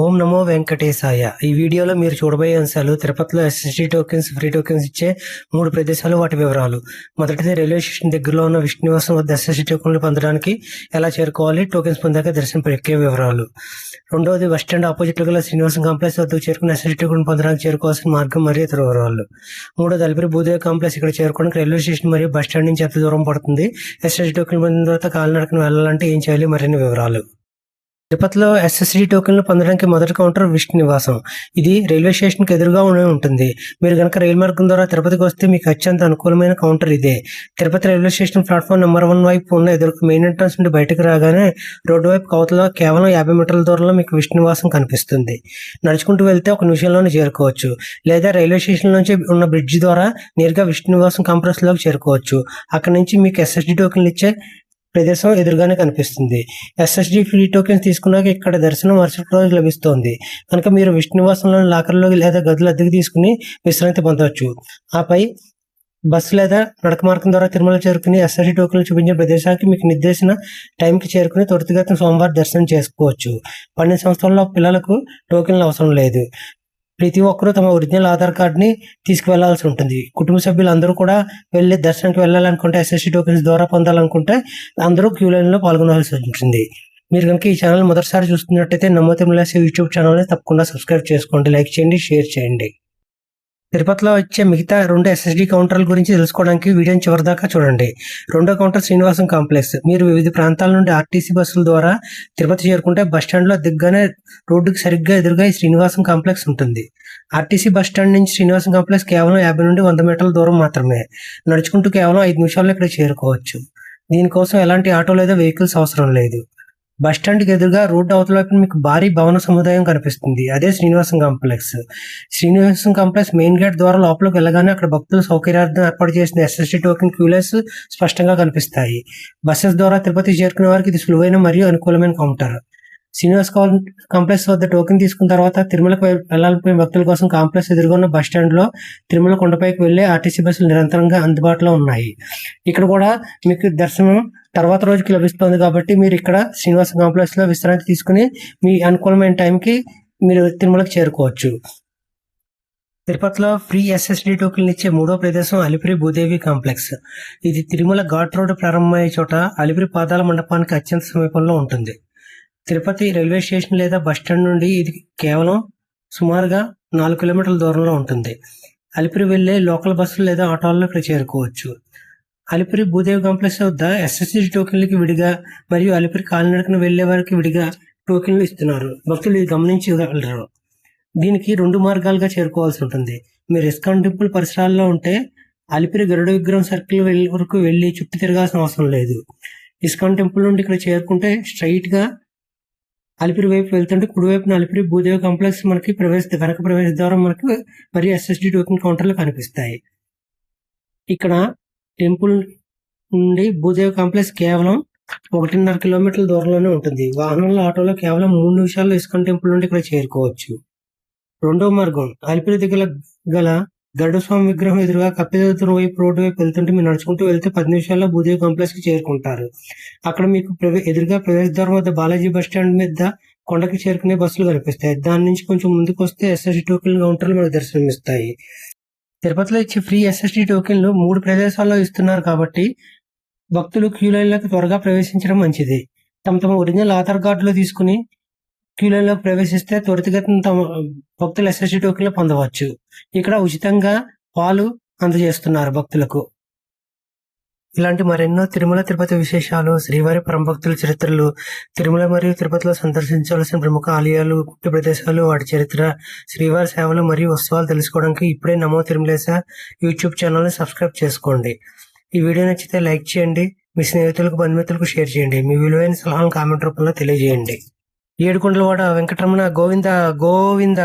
ఓం నమో వెంకటేశాయ. ఈ వీడియోలో మీరు చూడబోయే అంశాలు తిరుపతిలో ఎస్ఎస్డి టోకెన్స్, ఫ్రీ టోకెన్స్ ఇచ్చే 3 ప్రదేశాలు, వాటి వివరాలు. మొదటిది రైల్వే స్టేషన్ దగ్గరలో ఉన్న విష్ణునివాసం వద్ద ఎస్ఎస్డి టోకెన్లు పొందడానికి ఎలా చేరుకోవాలి, టోకెన్స్ పొందాక దర్శనం ప్రక్రియ వివరాలు. రెండవది బస్టాండ్ ఆపోజిట్ గల శ్రీనివాసం కాంప్లెక్స్ వద్దకు చేరుకుని ఎస్ఎస్డి టోకెన్ పొందడానికి చేరుకోవాల్సిన మార్గం మరియు ఇతర వివరాలు. మూడోది అలిపిరి భూదేవి కాంప్లెక్స్. ఇక్కడ చేరుకోవడానికి రైల్వే స్టేషన్ మరియు బస్టాండ్ నుంచి ఎంత దూరం పడుతుంది, ఎస్ఎస్డి టోకెన్ పొందిన తర్వాత కాలినడకన వెళ్ళాలంటే ఏం చేయాలి, మరిన్ని వివరాలు. తిరుపతిలో ఎస్ఎస్డి టోకెన్లు పొందడానికి మొదటి కౌంటర్ విష్ణునివాసం. ఇది రైల్వే స్టేషన్కి ఎదురుగా ఉంటుంది. మీరు కనుక రైలు మార్గం ద్వారా తిరుపతికి వస్తే మీకు అత్యంత అనుకూలమైన కౌంటర్ ఇదే. Tirupati railway station platform number 1 వైపు ఉన్న ఎదురు మెయిన్ ఎంట్రన్స్ నుండి బయటకు రాగానే రోడ్డు వైపు కవతల కేవలం 50 మీటర్ల దూరంలో మీకు విష్ణునివాసం కనిపిస్తుంది. నడుచుకుంటూ వెళ్తే 1 నిమిషంలోనే చేరుకోవచ్చు, లేదా రైల్వే స్టేషన్ నుంచి ఉన్న బ్రిడ్జి ద్వారా నేరుగా విష్ణునివాసం కాంప్లెక్స్ లోకి చేరుకోవచ్చు. అక్కడి నుంచి మీకు ఎస్ఎస్డి టోకెన్లు ఇచ్చే ప్రదేశం ఎదురుగానే కనిపిస్తుంది. ఎస్ఎస్డి ఫ్రీ టోకెన్స్ తీసుకున్నాక ఇక్కడ దర్శనం మరుసటి రోజు లభిస్తోంది కనుక మీరు విష్ణునివాసంలోని లాకర్లో లేదా గదులు అద్దెకు తీసుకుని విశ్రాంతి పొందవచ్చు. ఆపై బస్సు లేదా నడక మార్గం ద్వారా తిరుమల చేరుకుని ఎస్ఎస్డి టోకెన్లు చూపించిన ప్రదేశానికి మీకు నిర్దేశించిన టైంకి చేరుకుని త్వరితగతిన సోమవారం దర్శనం చేసుకోవచ్చు. 12 సంవత్సరాల పిల్లలకు టోకెన్లు అవసరం లేదు. ప్రతి ఒక్కరూ తమ ఒరిజినల్ ఆధార్ కార్డుని తీసుకువెళ్లాల్సి ఉంటుంది. కుటుంబ సభ్యులు అందరూ కూడా వెళ్ళి దర్శనానికి వెళ్ళాలనుకుంటే, ఎస్ఎస్డి టోకెన్స్ ద్వారా పొందాలనుకుంటే అందరూ క్యూ లైన్లో పాల్గొనాల్సి ఉంటుంది. మీరు కనుక ఈ ఛానల్ మొదటిసారి చూస్తున్నట్టయితే నమో తిరుమల యూట్యూబ్ ఛానల్ని తప్పకుండా సబ్స్క్రైబ్ చేసుకోండి, లైక్ చేయండి, షేర్ చేయండి. తిరుపతిలో వచ్చే మిగతా 2 ఎస్ఎస్డి కౌంటర్ల గురించి తెలుసుకోవడానికి వీడియోని చివరిదాకా చూడండి. రెండో కౌంటర్ శ్రీనివాసం కాంప్లెక్స్. మీరు వివిధ ప్రాంతాల నుండి ఆర్టీసీ బస్సుల ద్వారా తిరుపతి చేరుకుంటే బస్టాండ్లో దిగ్గానే రోడ్డుకి సరిగ్గా ఎదురుగా ఈ శ్రీనివాసం కాంప్లెక్స్ ఉంటుంది. ఆర్టీసీ బస్టాండ్ నుంచి శ్రీనివాసం కాంప్లెక్స్ కేవలం 50 నుండి 100 మీటర్ల దూరం మాత్రమే. నడుచుకుంటూ కేవలం 5 నిమిషాల్లో ఇక్కడ చేరుకోవచ్చు. దీనికోసం ఎలాంటి ఆటో లేదా వెహికల్స్ అవసరం లేదు. బస్టాండ్కి ఎదురుగా రోడ్డు అవతల వైపు మీకు భారీ భవన సముదాయం కనిపిస్తుంది. అదే Srinivasam complex. Srinivasam complex main gate ద్వారా లోపలికి వెళ్ళగానే అక్కడ భక్తుల సౌకర్యార్థం ఏర్పాటు చేసిన ఎస్ఎస్డి టోకెన్ క్యూలెస్ స్పష్టంగా కనిపిస్తాయి. బస్సెస్ ద్వారా తిరుపతి చేరుకునే వారికి ఇది సులువైన మరియు అనుకూలమైన కౌంటర్. శ్రీనివాస్ కాంప్లెక్స్ వద్ద టోకెన్ తీసుకున్న తర్వాత తిరుమలకు వెళ్లాలనుకునే భక్తుల కోసం కాంప్లెక్స్ ఎదురుగా ఉన్న బస్టాండ్లో తిరుమల కొండపైకి వెళ్లే ఆర్టీసీ బస్సులు నిరంతరంగా అందుబాటులో ఉన్నాయి. ఇక్కడ కూడా మీకు దర్శనం తర్వాత రోజుకి లభిస్తుంది కాబట్టి మీరు ఇక్కడ శ్రీనివాస కాంప్లెక్స్లో విశ్రాంతి తీసుకుని మీ అనుకూలమైన టైంకి మీరు తిరుమలకు చేరుకోవచ్చు. తిరుపతిలో ఫ్రీ ఎస్ఎస్డి టోకెన్లు ఇచ్చే 3వ ప్రదేశం అలిపిరి భూదేవి కాంప్లెక్స్. ఇది తిరుమల ఘాట్ రోడ్డు ప్రారంభమయ్యే చోట అలిపిరి పాదాల మండపానికి అత్యంత సమీపంలో ఉంటుంది. తిరుపతి రైల్వే స్టేషన్ లేదా బస్టాండ్ నుండి ఇది కేవలం సుమారుగా 4 కిలోమీటర్ల దూరంలో ఉంటుంది. అలిపిరి వెళ్లే లోకల్ బస్సులు లేదా ఆటోల్లో ఇక్కడ చేరుకోవచ్చు. అలిపిరి భూదేవి కాంప్లెక్స్ వద్ద ఎస్ఎస్డి టోకెన్లకి విడిగా మరియు అలిపిరి కాలినడకన వెళ్లే వారికి విడిగా టోకెన్లు ఇస్తున్నారు. భక్తులు ఇది గమనించగలరు. దీనికి 2 మార్గాలుగా చేరుకోవాల్సి ఉంటుంది. మీరు ఇస్కాన్ టెంపుల్ పరిసరాల్లో ఉంటే అలిపిరి గరుడ విగ్రహం సర్కిల్ వరకు వెళ్లి చుట్టూ తిరగాల్సిన అవసరం లేదు. ఇస్కాన్ టెంపుల్ నుండి ఇక్కడ చేరుకుంటే స్ట్రైట్ గా అలిపిరి వైపు వెళ్తుంటే కుడివైపున అలిపిరి భూదేవి కాంప్లెక్స్ మనకి వెనక ప్రవేశ ద్వారం మనకి మరియు ఎస్ఎస్డి టోకెన్ కౌంటర్లు కనిపిస్తాయి. ఇక్కడ టెంపుల్ నుండి భూదేవి కాంప్లెక్స్ కేవలం 1.5 కిలోమీటర్ల దూరంలోనే ఉంటుంది. వాహనంలో, ఆటోలో కేవలం 3 నిమిషాల్లో ఇస్కాన్ టెంపుల్ నుండి ఇక్కడ చేరుకోవచ్చు. రెండో మార్గం అలిపిరి దగ్గర గల గరుడస్వామి విగ్రహం ఎదురుగా కప్పిదత్తున వైపు రోడ్డు వైపు వెళ్తుంటే మీరు నడుచుకుంటూ వెళ్తే 10 నిమిషాల్లో భూదేవి కాంప్లెక్స్ కి చేరుకుంటారు. అక్కడ మీకు ఎదురుగా ప్రవేశ ద్వారం వద్ద బాలాజీ బస్టాండ్ మీద కొండకి చేరుకునే బస్సులు కనిపిస్తాయి. దాని నుంచి కొంచెం ముందుకు వస్తే ఎస్ఎస్డి టోకెన్ కౌంటర్లు మనకు దర్శనమిస్తాయి. తిరుపతిలో ఇచ్చే ఫ్రీ ఎస్ఎస్డి టోకెన్లు 3 ప్రదేశాల్లో ఇస్తున్నారు కాబట్టి భక్తులు క్యూ లైన్లోకి త్వరగా ప్రవేశించడం మంచిది. తమ ఒరిజినల్ ఆధార్ కార్డులో తీసుకుని క్యూ లైన్లోకి ప్రవేశిస్తే త్వరితగతిన తమ భక్తులు ఎస్ఎస్డి టోకెన్లు పొందవచ్చు. ఇక్కడ ఉచితంగా పాలు అందజేస్తున్నారు భక్తులకు. ఇలాంటి మరెన్నో తిరుమల తిరుపతి విశేషాలు, శ్రీవారి పరమభక్తుల చరిత్రలు, తిరుమల మరియు తిరుపతిలో సందర్శించవలసిన ప్రముఖ ఆలయాలు, ముఖ్య ప్రదేశాలు, వాటి చరిత్ర, శ్రీవారి సేవలు మరియు ఉత్సవాలు తెలుసుకోవడానికి ఇప్పుడే నమో తిరుమలేశ యూట్యూబ్ ఛానల్ని సబ్స్క్రైబ్ చేసుకోండి. ఈ వీడియో నచ్చితే లైక్ చేయండి, మీ స్నేహితులకు, బంధుమిత్రులకు షేర్ చేయండి, మీ విలువైన సలహాలను కామెంట్ రూపంలో తెలియజేయండి. ఏడుకొండలవాడ వెంకటరమణ గోవింద గోవింద.